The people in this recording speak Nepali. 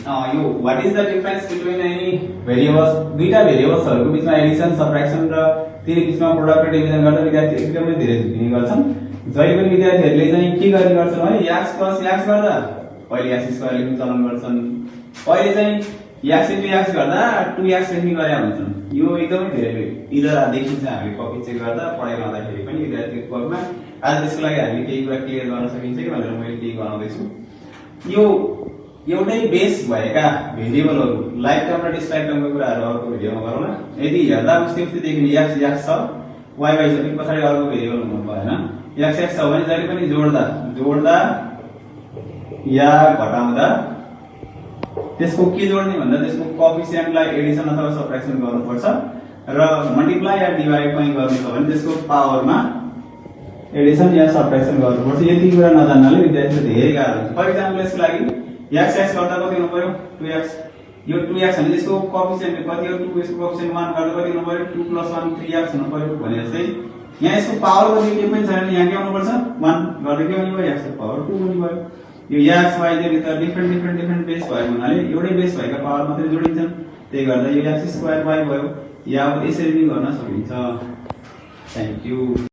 Yo what is the difference between any variables दुईटा भेरिएबल्सहरुको बीचमा एडिसन सबट्र्याक्सन र तिनी बीचमा प्रोडक्ट र डिभिजन गर्दा विद्यार्थी एकदमै धेरै झुक्किने गर्छन्। जहिले पनि विद्यार्थीहरुले चाहिँ के गर्ने गर्छन् भने x + x गर्दा पहिले x² लेख्ने चलन गर्छन्, पहिले चाहिँ x * x गर्दा 2x लेख्ने गरे हुन्छन्। यो एकदमै धेरै इदर देखिन्छ हामीले कपी चेक गर्दा पढाइ गर्दाखेरि पनि विद्यार्थीको वर्गमा। आज त्यसको लागि हामीले केही कुरा क्लियर गर्न सकिन्छ कि भनेर मैले केही गराउँदै छु। यो एउटै बेस भएका भेरिएबलहरु लाइक टर्म र डिसलाइक टर्मको कुराहरु अर्को भिडियोमा गरौँ न। यदि हेर्दा उस्तै देखिने x x छ y y छ भने पछाडी अर्को भेरिएबल हुनु भएन। x x छ भने जहिले पनि जोड्दा या घटाउँदा त्यसको के जोड्ने भन्दा त्यसको कोएफिसिएन्टलाई एडिसन अथवा सबट्र्याक्सन गर्नुपर्छ र मल्टिप्लाई या डिवाइड पनि गर्नु छ भने त्यसको पावरमा एडिसन या सबट्र्याक्सन गर्नुपर्छ। यति कुरा नजान्नाले विद्यार्थीले धेरै गाह्रो हुन्छ। फर एक्जाम्पल यसको लागि x x गर्दा कति हुनु पर्यो 2x, यो 2x भने यसको कोएफिसिएन्ट कति हो 2, यसको कोएफिसिएन्ट 1 गर्दा कति हुनु पर्यो 2 + 1 3x हुनु पर्यो भने जस्तै यहाँ यसको पावर कति के पनि छैन, यहाँ के आउनु पर्छ 1 गर्दा के हुनु पर्यो x को पावर 2 हुनु पर्यो। यो x y z त डिफरेन्ट बेस भएको हुनाले एउटै बेस भएका पावर मात्रै जोडिन्छन्, त्यही गर्दा यो x² y भयो। या अब यसरी पनि गर्न सकिन्छ। Thank you.